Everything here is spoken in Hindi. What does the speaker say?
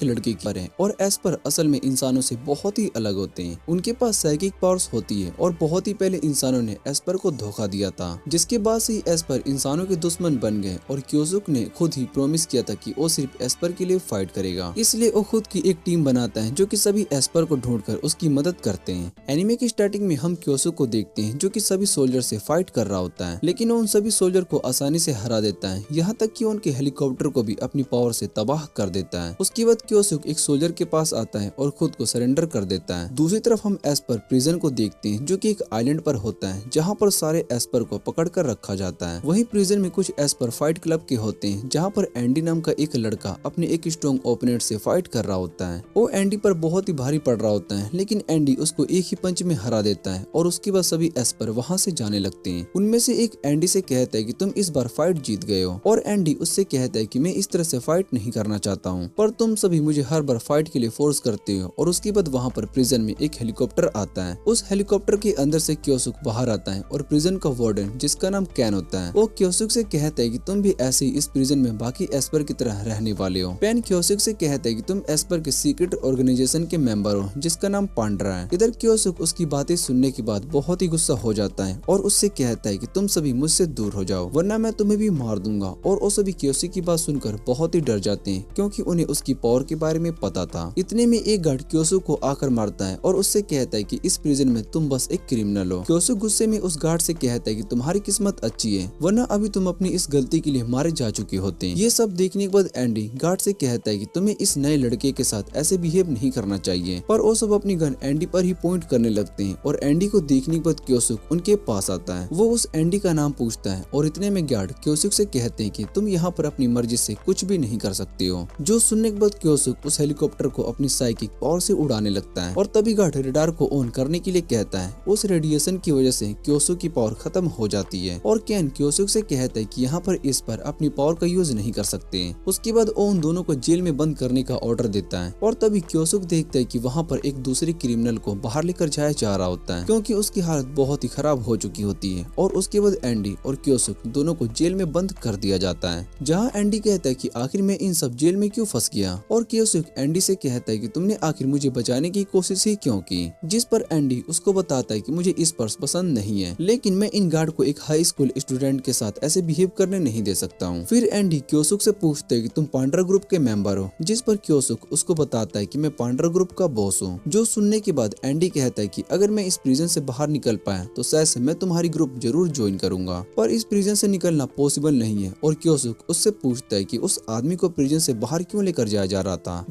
एक लड़के पर है और एस्पर असल में इंसानों से बहुत ही अलग होते हैं। उनके पास साइकिक पावर्स होती है और बहुत ही पहले इंसानों ने एस्पर को धोखा दिया था, जिसके बाद से ही एस्पर इंसानों के दुश्मन बन गए और क्योसुक ने खुद ही प्रॉमिस किया था कि वो सिर्फ एस्पर के लिए फाइट करेगा। इसलिए वो खुद की एक टीम बनाता है जो कि सभी एस्पर को ढूंढकर उसकी मदद करते हैं। एनिमे की स्टार्टिंग में हम क्योसुक को देखते हैं जो कि सभी सोल्जर से फाइट कर रहा होता है, लेकिन वो उन सभी सोल्जर को आसानी से हरा देता है, यहाँ तक कि उनके हेलीकॉप्टर को भी अपनी पावर से तबाह कर देता है। उसके बाद क्योसुक एक सोल्जर के पास आता है और खुद को सरेंडर कर देता है। दूसरी तरफ हम एस्पर प्रिजन को देखते हैं जो कि एक आइलैंड पर होता है जहाँ पर सारे एस्पर को पकड़ कर रखा जाता है। वहीं प्रिजन में कुछ एस्पर फाइट क्लब के होते हैं जहाँ पर एंडी नाम का एक लड़का अपने एक स्ट्रॉन्ग ओपोनेंट से फाइट कर रहा होता है। वो एंडी पर बहुत ही भारी पड़ रहा होता है, लेकिन एंडी उसको एक ही पंच में हरा देता है और उसके बाद सभी एस्पर वहाँ से जाने लगते हैं। उनमें से एक एंडी से कहता है कि तुम इस बार फाइट जीत गए हो और एंडी उससे कहता है कि मैं इस तरह से फाइट नहीं करना चाहता हूँ, पर तुम सभी मुझे हर बार फाइट के लिए फोर्स करते हो। और उसके बाद वहाँ पर प्रिजन में एक हेलीकॉप्टर आता है। उस हेलीकॉप्टर के अंदर से क्योसुक बाहर आता है और प्रिजन का वार्डन जिसका नाम कैन होता है वो क्योसुक से कहता है कि तुम भी ऐसे ही इस प्रिजन में बाकी एस्पर की तरह रहने वाले हो। पेन क्योसुक से कहता है कि तुम एस्पर के सीक्रेट ऑर्गेनाइजेशन के मेंबर हो जिसका नाम पांड्रा है। इधर क्योसुक उसकी बातें सुनने के बाद बहुत ही गुस्सा हो जाता है और उससे कहता है कि तुम सभी मुझसे दूर हो जाओ वरना मैं तुम्हें भी मार दूंगा। और वो सभी क्योसुक की बात सुनकर बहुत ही डर जाते हैं क्योंकि उन्हें उसकी पावर के बारे में पता था। इतने में एक गार्ड क्योसुक को आकर मारता है और उससे कहता है कि इस प्रिजन में तुम बस एक क्रिमिनल हो। क्योसुक गुस्से में उस गार्ड से कहता है कि तुम्हारी किस्मत अच्छी है वरना अभी तुम अपनी इस गलती के लिए मारे जा चुके होते हैं। ये सब देखने के बाद एंडी गार्ड से कहता है कि तुम्हें इस नए लड़के के साथ ऐसे बिहेव नहीं करना चाहिए, पर वो सब अपनी गन एंडी पर ही पॉइंट करने लगते हैं और एंडी को देखने के बाद क्योसुक उनके पास आता है। वो उस एंडी का नाम पूछता है और इतने में गार्ड क्योसुक से कहते हैं कि तुम यहाँ पर अपनी मर्जी से कुछ भी नहीं कर सकते हो। जो सुनने के बाद क्योसुक उस हेलीकॉप्टर को अपनी साइकिक पावर से उड़ाने लगता है और तभी गार्ड रेडार को ऑन करने के लिए कहता है। उस रेडिएशन की वजह से क्योसुक की पावर खत्म हो जाती है और कैन क्योसुक से कहता है कि यहाँ पर इस पर अपनी पावर का यूज नहीं कर सकते। उसके बाद वो उन दोनों को जेल में बंद करने का ऑर्डर देता है और तभी क्योसुक देखता है कि वहाँ पर एक दूसरे क्रिमिनल को बाहर लेकर जाया जा रहा होता है क्योंकि उसकी हालत बहुत ही खराब हो चुकी होती है। और उसके बाद एंडी और क्योसुक दोनों को जेल में बंद कर दिया जाता है, जहाँ एंडी कहता है कि आखिर मैं इन सब जेल में क्यों फंस गया। और क्योसुक एंडी से कहता है कि तुमने आखिर मुझे बचाने की कोशिश ही क्यों की, जिस पर एंडी उसको बताता है कि मुझे इस पर्स पसंद नहीं है, लेकिन मैं इन गार्ड को एक हाई स्कूल स्टूडेंट के साथ ऐसे बिहेव करने नहीं दे सकता हूँ। फिर एंडी क्योसुक से पूछता है कि तुम पांड्रा ग्रुप के मेंबर हो, जिस पर क्योसुक उसको बताता है कि मैं पांड्रा ग्रुप का बॉस हूँ। जो सुनने के बाद एंडी कहता है कि अगर मैं इस प्रिजन से बाहर निकल पाया तो शायद से मैं तुम्हारी ग्रुप जरूर ज्वाइन करूंगा, पर इस प्रिजन से निकलना पॉसिबल नहीं है। और क्योसुक उससे पूछता है कि उस आदमी को प्रिजन से बाहर क्यों लेकर जाया जा रहा था।